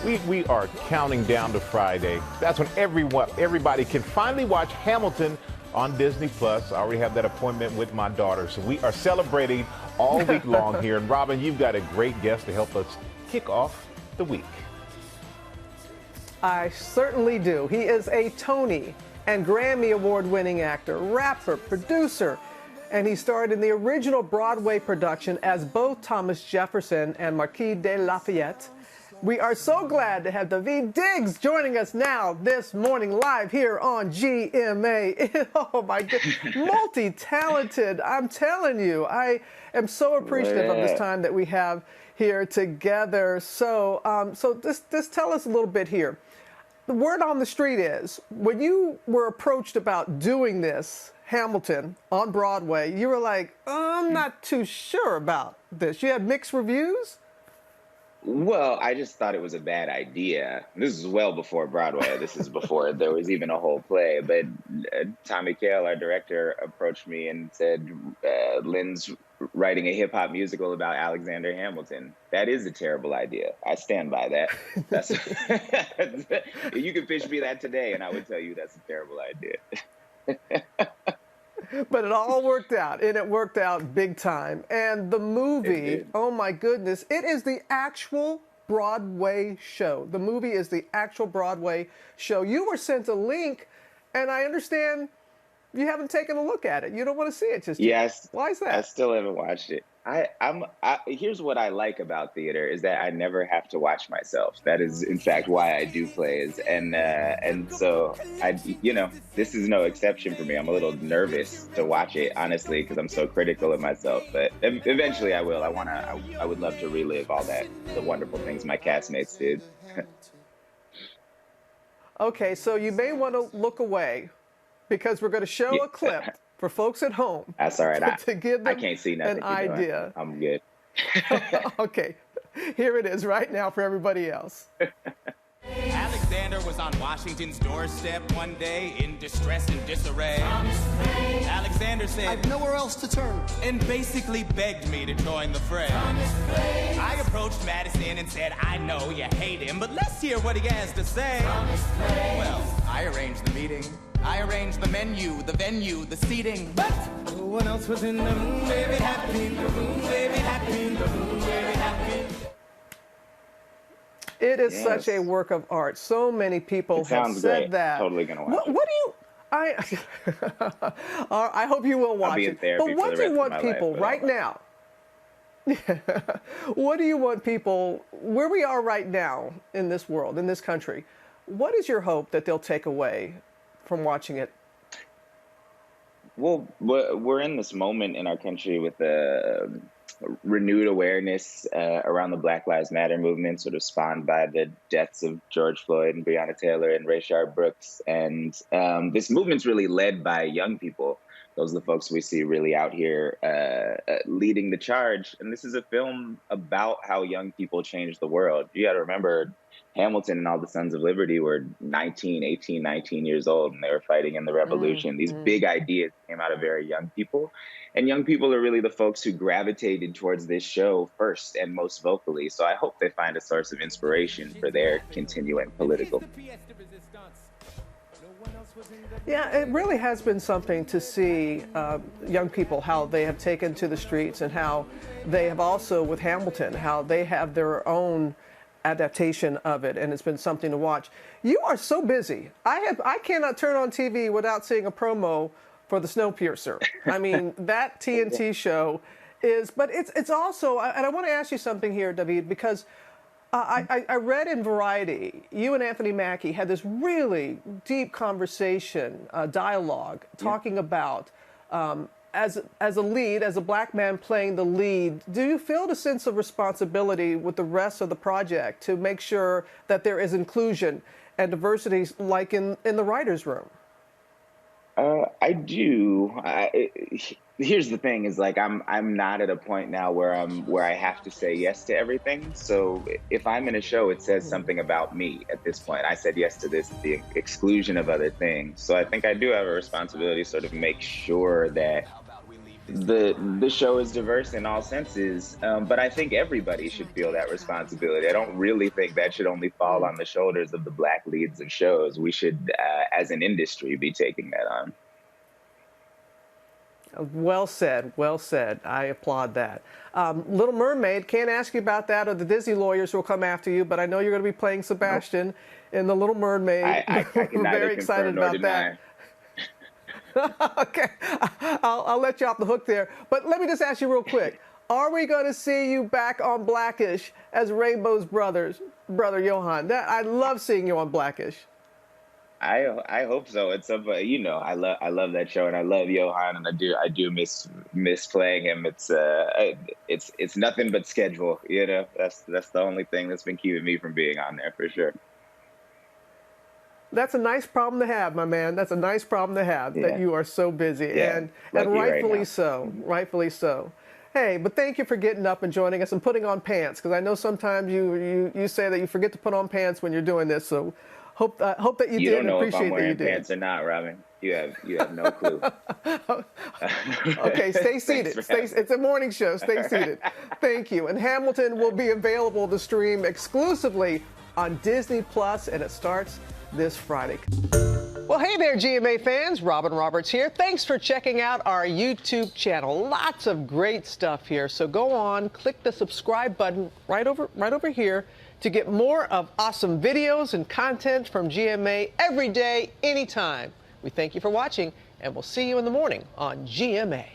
We are counting down to Friday. That's when everybody can finally watch Hamilton on Disney Plus. I already have that appointment with my daughter, so we are celebrating all week long here. And Robin, you've got a great guest to help us kick off the week. I certainly do. He is a Tony and Grammy Award-winning actor, rapper, producer, and he starred in the original Broadway production as both Thomas Jefferson and Marquis de Lafayette. We are so glad to have Daveed Diggs joining us now this morning live here on GMA. Oh my God, multi-talented, I'm telling you. I am so appreciative of this time that we have here together. So, just tell us a little bit here. The word on the street is, when you were approached about doing this, Hamilton, on Broadway, you were like, I'm not too sure about this. You had mixed reviews? Well, I just thought it was a bad idea. This is well before Broadway. This is before there was even a whole play. But Tommy Kail, our director, approached me and said, Lynn's writing a hip-hop musical about Alexander Hamilton. That is a terrible idea. I stand by that. You could pitch me that today, and I would tell you that's a terrible idea. But it all worked out, and it worked out big time. And the movie, oh my goodness, it is the actual Broadway show. The movie is the actual Broadway show. You were sent a link, and I understand you haven't taken a look at it. You don't want to see it just yet. Yes. Why is that? I still haven't watched it. Here's what I like about theater is that I never have to watch myself. That is, in fact, why I do plays. And so, this is no exception for me. I'm a little nervous to watch it, honestly, because I'm so critical of myself. But eventually I will. I would love to relive all the wonderful things my castmates did. Okay, so you may want to look away because we're going to show a clip for folks at home. That's all right. To give them I can't see nothing. an idea. I'm good. Okay, here it is right now for everybody else. Alexander was on Washington's doorstep one day in distress and disarray. Alexander said, I've nowhere else to turn. And basically begged me to join the fray. I approached Madison and said, I know you hate him, but let's hear what he has to say. Well, I arranged the meeting. I arranged the menu, the venue, the seating. But no one else was in the room, baby, happy in the room, baby, happy in the room, baby, happy. It is such a work of art. So many people have said great. that. Totally gonna watch it. What do you? I hope you will watch I'll be in it. therapy But what do you want people right now? What do you want people where we are right now in this world, in this country? What is your hope that they'll take away from watching it? Well, we're in this moment in our country with a renewed awareness around the Black Lives Matter movement, sort of spawned by the deaths of George Floyd and Breonna Taylor and Rayshard Brooks. And this movement's really led by young people. Those are the folks we see really out here leading the charge. And this is a film about how young people change the world. You got to remember, Hamilton and all the Sons of Liberty were 18, 19 years old, and they were fighting in the revolution. These big ideas came out of very young people. And young people are really the folks who gravitated towards this show first and most vocally. So I hope they find a source of inspiration for their continuing political. Yeah, it really has been something to see young people, how they have taken to the streets and how they have also, with Hamilton, how they have their own adaptation of it, and it's been something to watch. You are so busy. I cannot turn on TV without seeing a promo for the Snowpiercer. I mean, that TNT show is, but it's also, and I want to ask you something here, Daveed, because I read in Variety, you and Anthony Mackie had this really deep conversation, dialogue, talking about as a lead, as a black man playing the lead, do you feel the sense of responsibility with the rest of the project to make sure that there is inclusion and diversity, like in the writer's room? I do. Here's the thing: is like I'm not at a point now where I have to say yes to everything. So if I'm in a show, it says something about me. At this point, I said yes to this at the exclusion of other things. So I think I do have a responsibility to sort of make sure that the show is diverse in all senses, but I think everybody should feel that responsibility. I don't really think that should only fall on the shoulders of the Black leads of shows. We should, as an industry, be taking that on. Well said, well said. I applaud that. Little Mermaid, can't ask you about that or the Disney lawyers who will come after you, but I know you're going to be playing Sebastian in The Little Mermaid. I We're can very excited about that. Okay, I'll let you off the hook there. But let me just ask you real quick. Are we going to see you back on Blackish as Rainbow's brother Johan? I love seeing you on Blackish. I hope so. It's you know, I love that show, and I love Johan, and I do miss playing him. It's nothing but schedule, you know. That's the only thing that's been keeping me from being on there for sure. That's a nice problem to have, my man. That's a nice problem to have, that you are so busy, and rightfully so. Rightfully so. Hey, but thank you for getting up and joining us and putting on pants, because I know sometimes you say that you forget to put on pants when you're doing this. So hope that you did. Don't know appreciate if I'm wearing that you pants or not, Robin. You have no clue. Okay, stay seated. It's a morning show. Stay seated. Thank you. And Hamilton will be available to stream exclusively on Disney Plus, and it starts this Friday. Well, hey there, GMA fans. Robin Roberts here. Thanks for checking out our YouTube channel. Lots of great stuff here. So go on, click the subscribe button right over here to get more of awesome videos and content from GMA every day, anytime. We thank you for watching, and we'll see you in the morning on GMA.